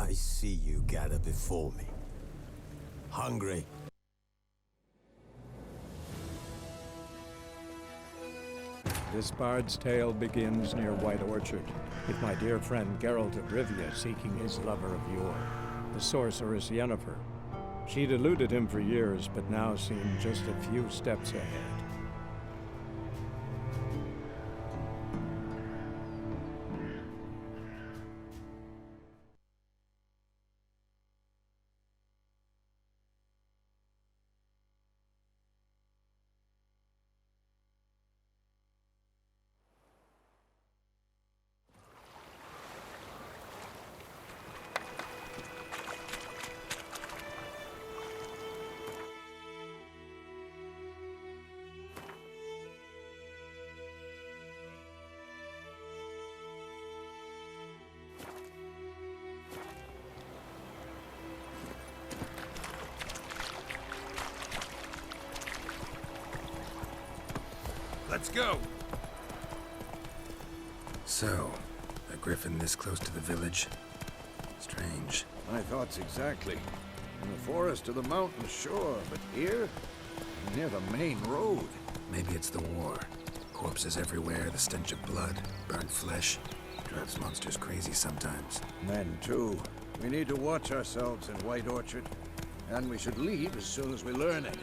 I see you gather before me. Hungry? This bard's tale begins near White Orchard, with my dear friend Geralt of Rivia seeking his lover of yore, the sorceress Yennefer. She'd eluded him for years, but now seemed just a few steps ahead. Let's go! So, a griffin this close to the village? Strange. My thoughts exactly. In the forest or the mountains, sure, but here? Near the main road. Maybe it's the war. Corpses everywhere, the stench of blood, burnt flesh. Drives monsters crazy sometimes. Men, too. We need to watch ourselves in White Orchard. And we should leave as soon as we learn anything.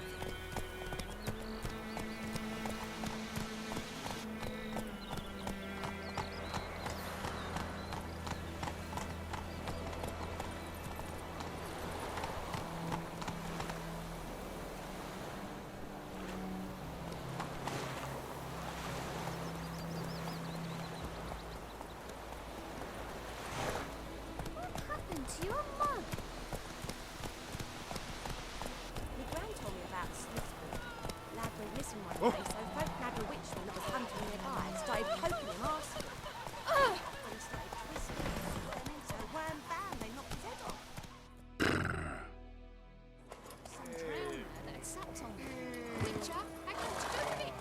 To your mug. My gran told me about Slithwood. Lad went missing one day, so folk nabbed a witchman that was hunting nearby and started poking him arse. He started twisting and into a worm bam, they knocked his head off. Some drowned there that had sat on him. Witcher, how could you do it?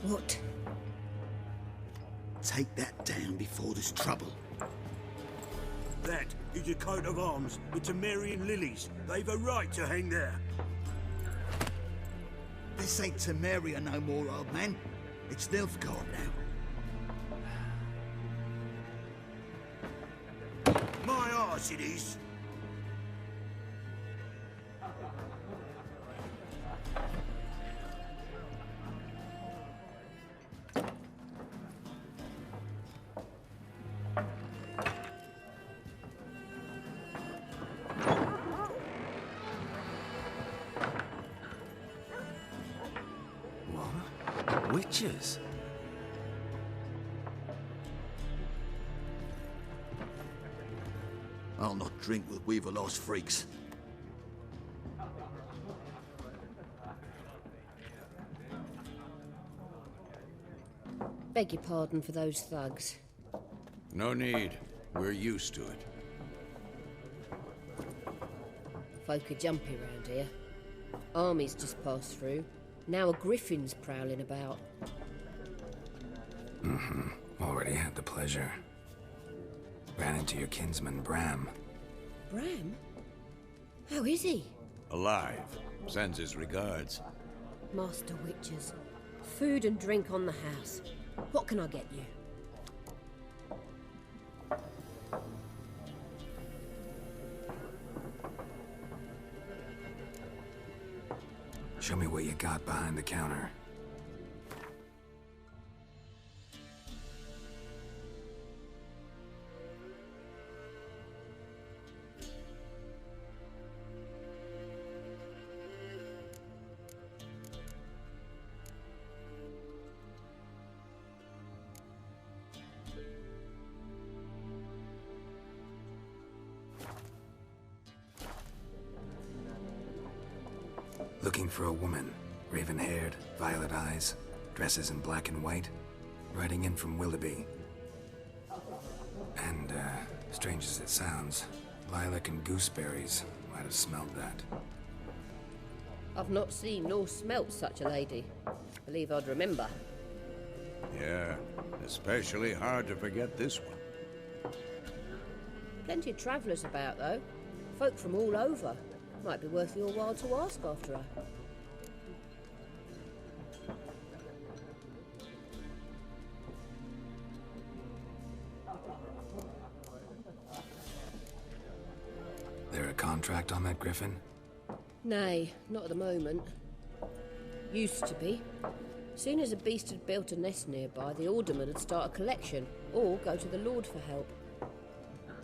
What? Take that down before there's trouble. That is a coat of arms with Temerian lilies. They've a right to hang there. This ain't Temeria no more, old man. It's Nilfgaard now. My arse it is. Witches? I'll not drink with Weaverlost freaks. Beg your pardon for those thugs. No need. We're used to it. Folk are jumpy round here. Armies just passed through. Now a griffin's prowling about. Already had the pleasure. Ran into your kinsman, Bram. Bram? How is he? Alive. Sends his regards. Master Witchers. Food and drink on the house. What can I get you? Show me what you got behind the counter. Looking for a woman, Raven-haired, violet eyes, dresses in black and white, riding in from Willoughby. And, strange as it sounds, lilac and gooseberries might have smelled that. I've not seen nor smelt such a lady. Believe I'd remember. Yeah, especially hard to forget this one. Plenty of travellers about, though. Folk from all over. Might be worth your while to ask after her. There a contract on that griffin? Nay, not at the moment. Used to be. Soon as a beast had built a nest nearby, the alderman would start a collection, or go to the Lord for help.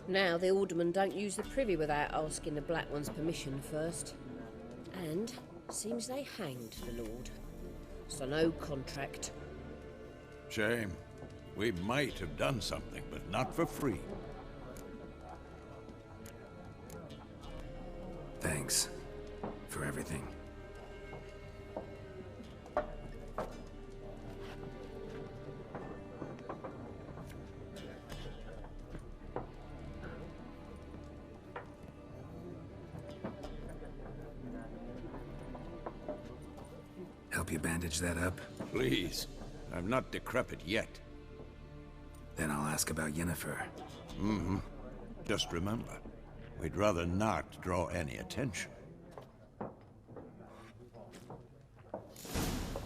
Now the aldermen don't use the privy without asking the Black One's permission first. And seems they hanged the Lord. So no contract. Shame. We might have done something, but not for free. Thanks for everything. Help you bandage that up? Please. I'm not decrepit yet. Then I'll ask about Yennefer. Just remember, we'd rather not draw any attention.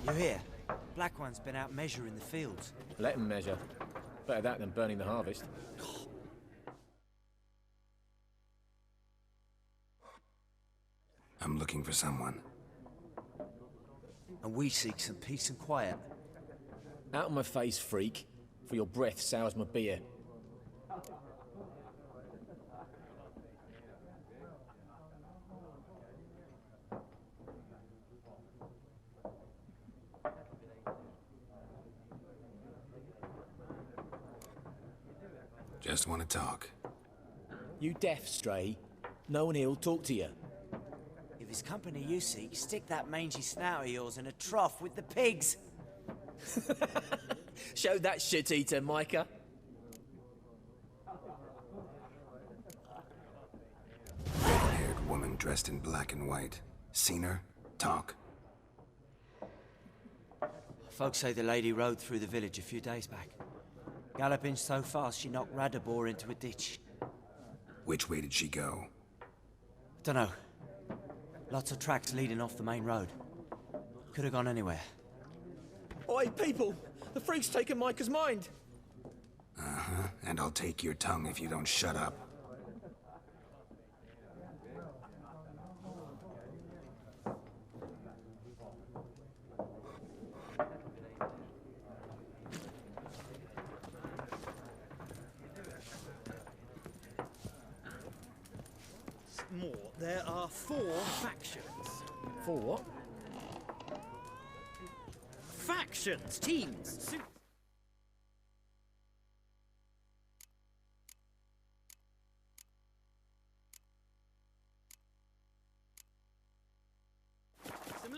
You hear? Black One's been out measuring the fields. Let him measure. Better that than burning the harvest. I'm looking for someone. And we seek some peace and quiet. Out of my face, freak. For your breath sours my beer. Just want to talk. You deaf, Stray? No one here'll talk to you. If it's company you seek, stick that mangy snout of yours in a trough with the pigs. Show that shit-eater, Micah. Red-haired woman dressed in black and white. Seen her? Talk. Folks say the lady rode through the village a few days back. Galloping so fast she knocked Radabor into a ditch. Which way did she go? Dunno. Lots of tracks leading off the main road. Could have gone anywhere. Oi, people! The freak's taken Micah's mind! Uh-huh, and I'll take your tongue if you don't shut up. More. There are 4 factions. 4 what? Factions, teams, similar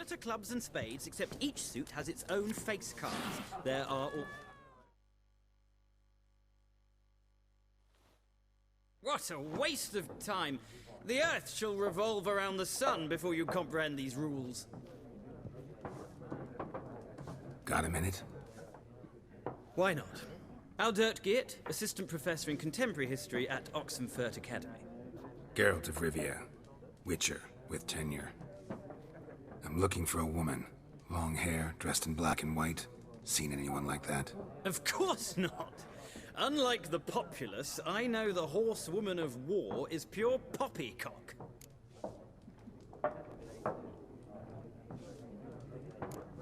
to clubs and spades, except each suit has its own face cards. There are all... What a waste of time! The Earth shall revolve around the sun before you comprehend these rules. Got a minute? Why not? Aldert Geert, Assistant Professor in Contemporary History at Oxenfurt Academy. Geralt of Rivia. Witcher, with tenure. I'm looking for a woman. Long hair, dressed in black and white. Seen anyone like that? Of course not! Unlike the populace, I know the horsewoman of war is pure poppycock.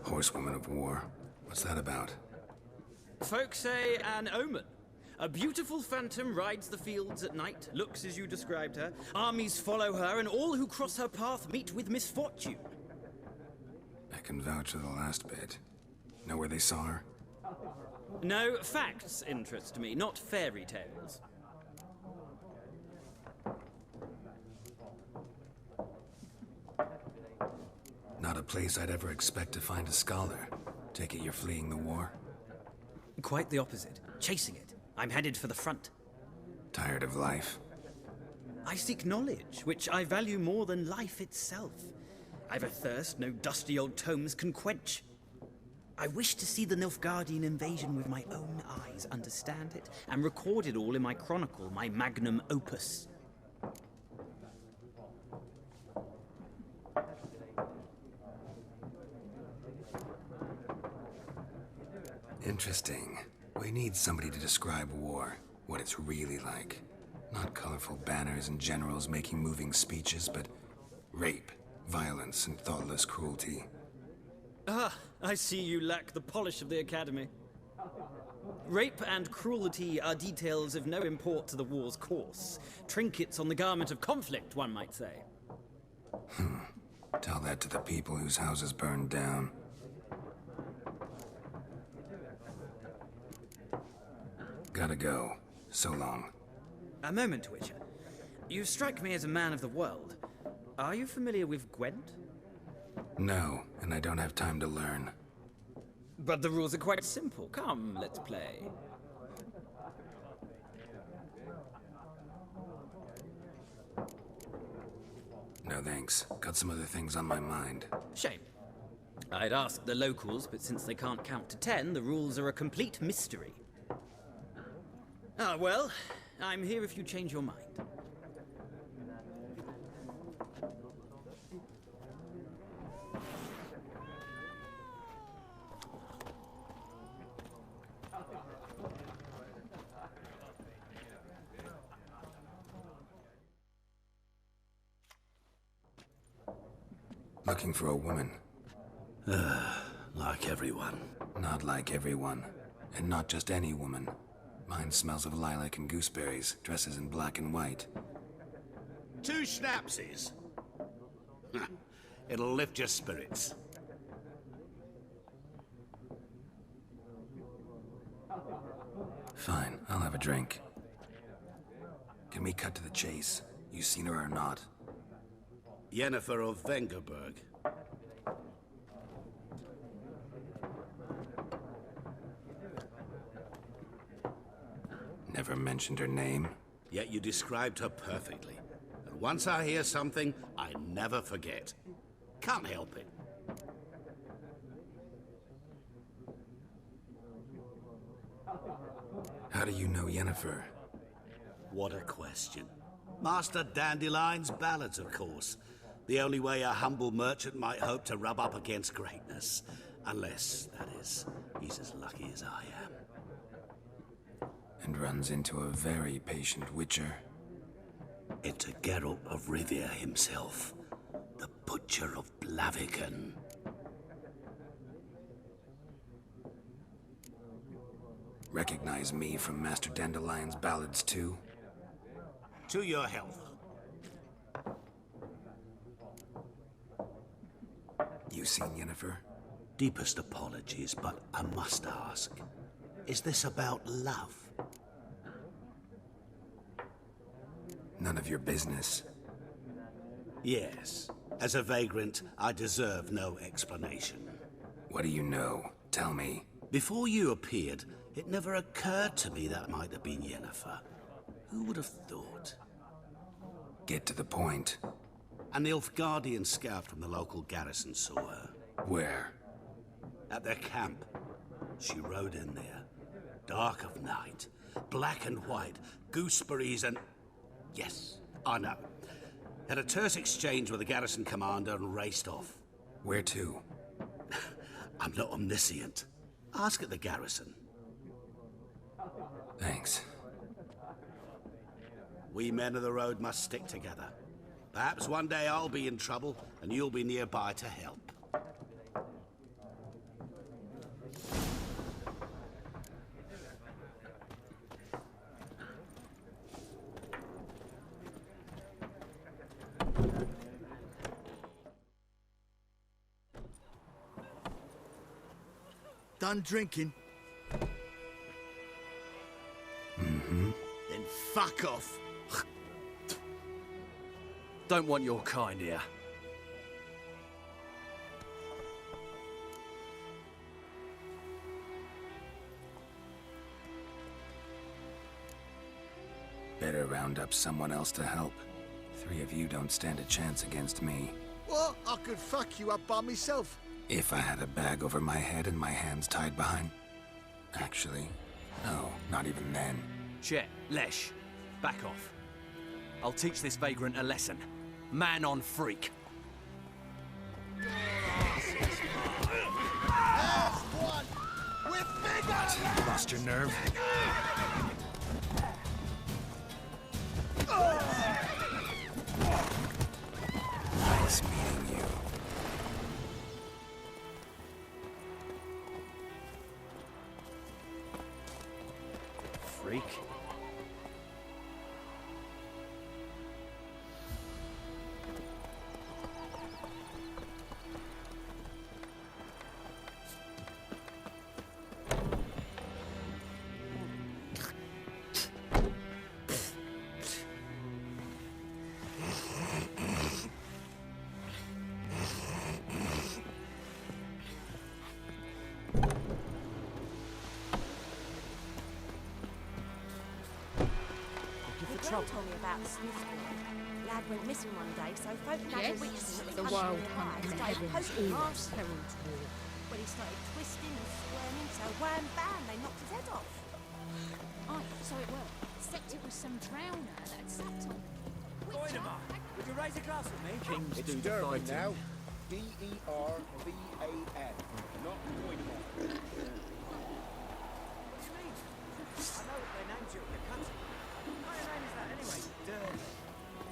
Horsewoman of war. What's that about? Folk say an omen. A beautiful phantom rides the fields at night, looks as you described her. Armies follow her, and all who cross her path meet with misfortune. I can vouch for the last bit. Know where they saw her? No, facts interest me, not fairy tales. Not a place I'd ever expect to find a scholar. Take it you're fleeing the war? Quite the opposite. Chasing it. I'm headed for the front. Tired of life? I seek knowledge, which I value more than life itself. I've a thirst no dusty old tomes can quench. I wish to see the Nilfgaardian invasion with my own eyes, understand it, and record it all in my chronicle, my magnum opus. Interesting. We need somebody to describe war, what it's really like. Not colorful banners and generals making moving speeches, but rape, violence, and thoughtless cruelty. Ah, I see you lack the polish of the Academy. Rape and cruelty are details of no import to the war's course. Trinkets on the garment of conflict, one might say. Tell that to the people whose houses burned down. Gotta go. So long. A moment, Witcher. You strike me as a man of the world. Are you familiar with Gwent? No, and I don't have time to learn. But the rules are quite simple. Come, let's play. No thanks. Got some other things on my mind. Shame. I'd ask the locals, but since they can't count to 10, the rules are a complete mystery. Ah, well, I'm here if you change your mind. Looking for a woman. Like everyone. Not like everyone. And not just any woman. Mine smells of lilac and gooseberries, dresses in black and white. 2 schnapsies. It'll lift your spirits. Fine, I'll have a drink. Can we cut to the chase? You seen her or not? Yennefer of Vengerberg. Never mentioned her name. Yet you described her perfectly. And once I hear something, I never forget. Can't help it. How do you know Yennefer? What a question. Master Dandelion's ballads, of course. The only way a humble merchant might hope to rub up against greatness. Unless, that is, he's as lucky as I am. And runs into a very patient witcher. Into Geralt of Rivia himself. The Butcher of Blaviken. Recognize me from Master Dandelion's ballads too? To your health. You seen Yennefer? Deepest apologies, but I must ask. Is this about love? None of your business. Yes. As a vagrant, I deserve no explanation. What do you know? Tell me. Before you appeared, it never occurred to me that might have been Yennefer. Who would have thought? Get to the point. An Nilfgaardian scout from the local garrison saw her. Where? At their camp. She rode in there. Dark of night. Black and white. Gooseberries and... Yes, I know. Had a terse exchange with the garrison commander and raced off. Where to? I'm not omniscient. Ask at the garrison. Thanks. We men of the road must stick together. Perhaps one day I'll be in trouble, and you'll be nearby to help. Done drinking? Mm-hmm. Then fuck off. Don't want your kind here. Better round up someone else to help. 3 of you don't stand a chance against me. What? I could fuck you up by myself. If I had a bag over my head and my hands tied behind... Actually, no, not even then. Chet, Lesh, back off. I'll teach this vagrant a lesson. Man on freak. Lost your nerve? Nice meeting you. Freak. The Gran told me about Smithfield. Lad went missing one day, so folk had a witch that the was wild hunting hunt started heavens poking all arse. Herald's War. When he started twisting and squirming, so wham bam, they knocked his head off. Aye, so it were. Except it was some drowner that had sapped on. Goidemar, would you raise a glass with me? Kings It's do the Dervan fighting. now. D-E-R-V-A-N. Not Goidemar. What do you mean? I know what they named you at your country. What kind of name is that anyway? Dirty.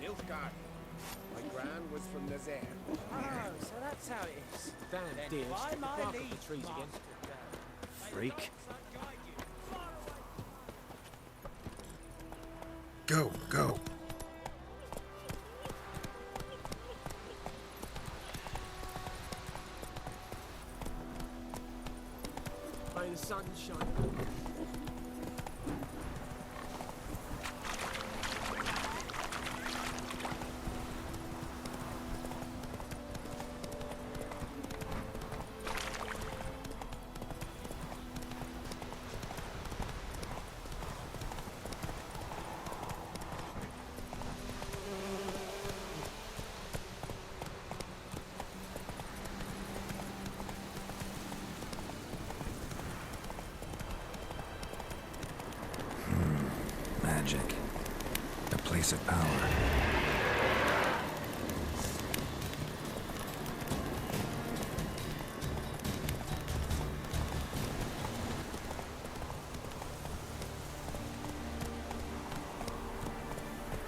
Nilfgaard. My gran was from Nazaire. Oh, so that's how it is. Damn Then deer, by stick the my bark up leave, the trees again. Freak. Go, go. May the sun shine. Magic. A place of power.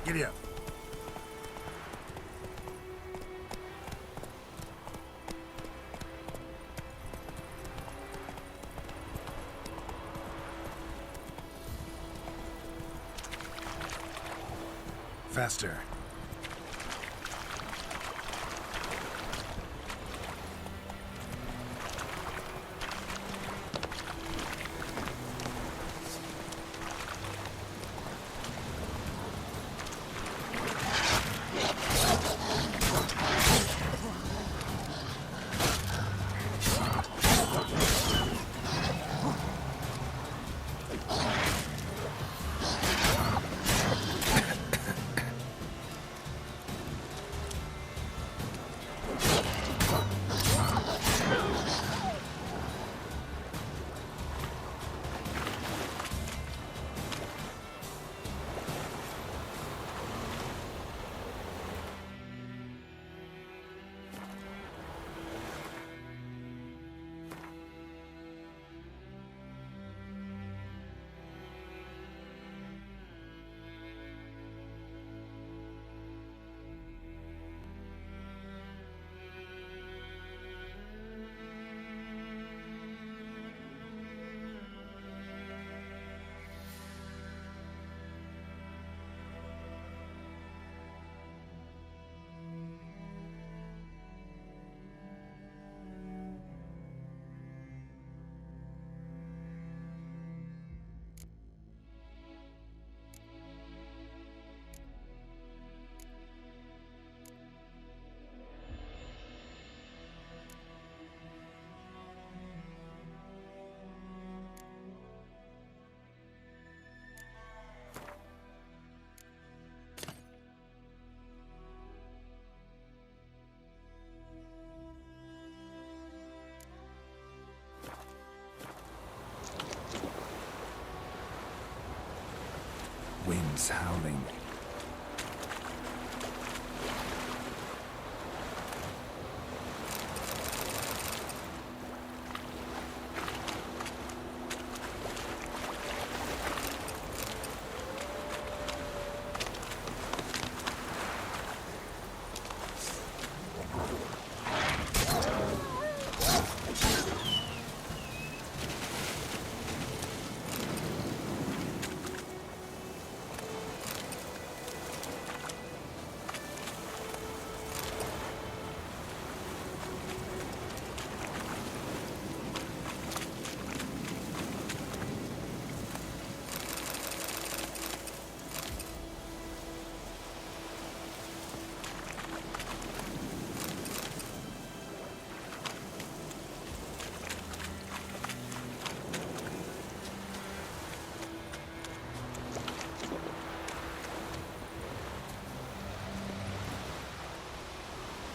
Giddy up. Faster. endless howling.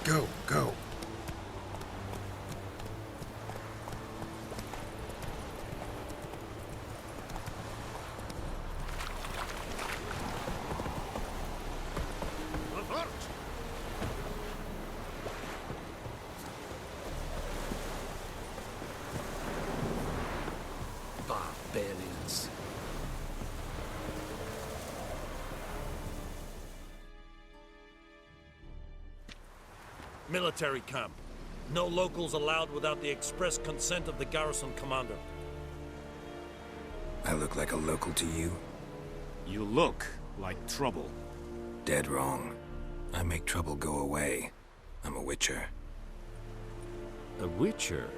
Go, go. Barbarians. Military camp. No locals allowed without the express consent of the garrison commander. I look like a local to you? You look like trouble. Dead wrong. I make trouble go away. I'm a witcher. A witcher?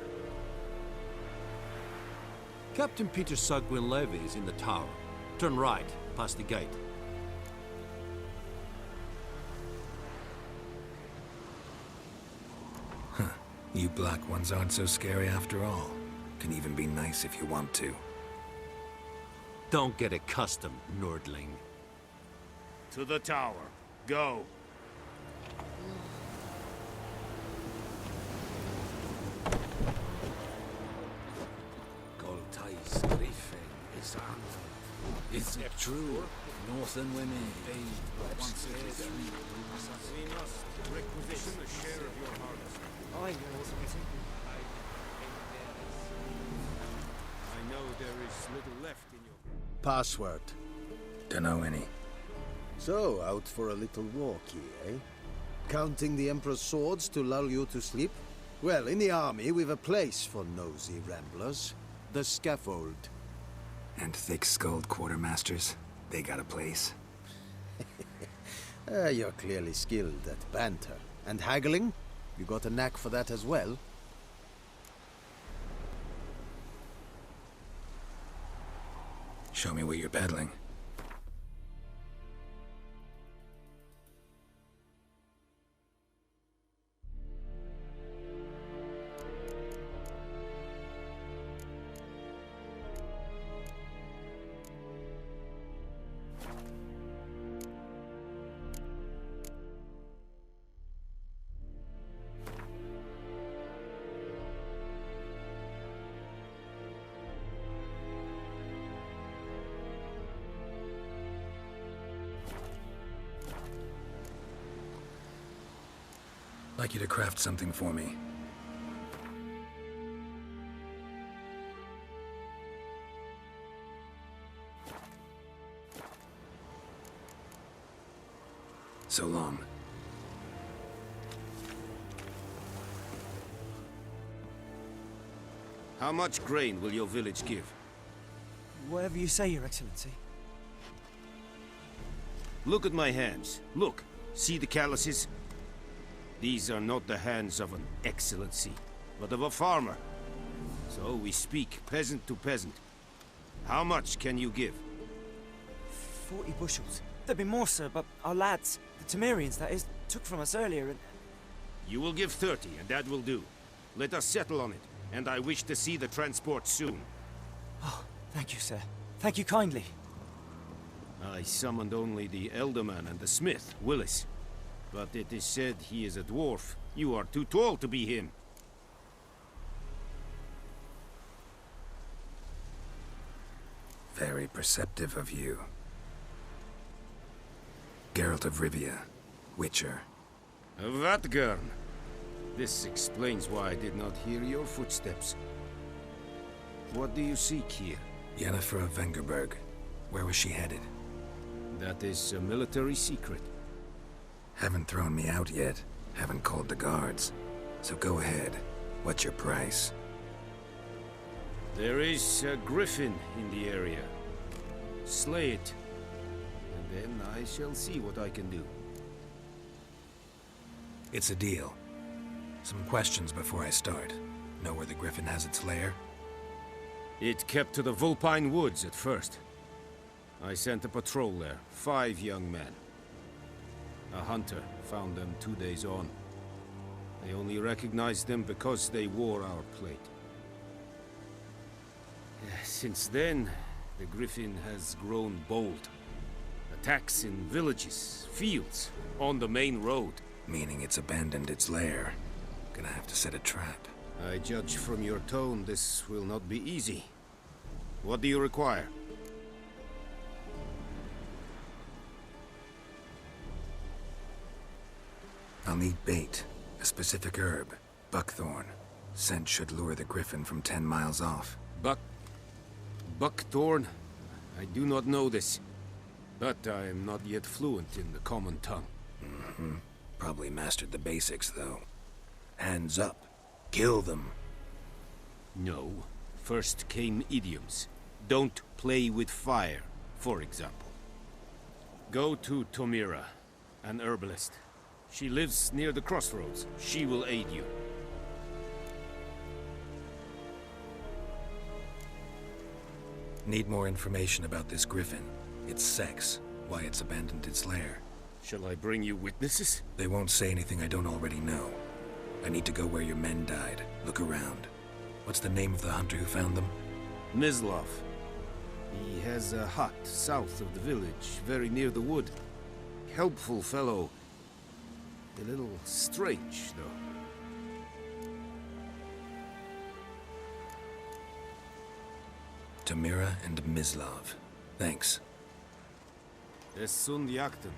Captain Peter Sagwin Levy is in the tower. Turn right, past the gate. You black ones aren't so scary after all. Can even be nice if you want to. Don't get accustomed, Nordling. To the tower. Go. Goltais Griffin is on. Is it true? Northern women, they once We must requisition a share of your harvest. I know there is little left in your... Password. Dunno any. So, out for a little walkie, eh? Counting the Emperor's swords to lull you to sleep? Well, in the army, we've a place for nosy ramblers. The scaffold. And thick-skulled quartermasters. They got a place. You're clearly skilled at banter. And haggling? You got a knack for that as well? Show me what you're peddling. I'd like you to craft something for me. So long. How much grain will your village give? Whatever you say, Your Excellency. Look at my hands. Look. See the calluses? These are not the hands of an excellency, but of a farmer. So we speak peasant to peasant. How much can you give? 40 bushels. There'd be more, sir, but our lads, the Temerians, that is, took from us earlier and... You will give 30, and that will do. Let us settle on it, and I wish to see the transport soon. Oh, thank you, sir. Thank you kindly. I summoned only the Elderman and the smith, Willis. But it is said he is a dwarf. You are too tall to be him. Very perceptive of you. Geralt of Rivia, Witcher. Vatt'ghern. This explains why I did not hear your footsteps. What do you seek here? Yennefer of Vengerberg. Where was she headed? That is a military secret. Haven't thrown me out yet. Haven't called the guards. So go ahead. What's your price? There is a griffin in the area. Slay it. And then I shall see what I can do. It's a deal. Some questions before I start. Know where the griffin has its lair? It kept to the Vulpine Woods at first. I sent a patrol there, 5 young men. A hunter found them 2 days on. They only recognized them because they wore our plate. Since then, the griffin has grown bold. Attacks in villages, fields, on the main road. Meaning it's abandoned its lair. Gonna have to set a trap. I judge from your tone this will not be easy. What do you require? I'll need bait. A specific herb. Buckthorn. Scent should lure the griffin from 10 miles off. Buckthorn? I do not know this. But I am not yet fluent in the common tongue. Mm-hmm. Probably mastered the basics, though. Hands up. Kill them. No. First came idioms. Don't play with fire, for example. Go to Tomira, an herbalist. She lives near the crossroads. She will aid you. Need more information about this griffin. Its sex, why it's abandoned its lair. Shall I bring you witnesses? They won't say anything I don't already know. I need to go where your men died. Look around. What's the name of the hunter who found them? Mislav. He has a hut south of the village, very near the wood. Helpful fellow. A little strange, though. Tomira and Mislav. Thanks. Es Sund Jagden.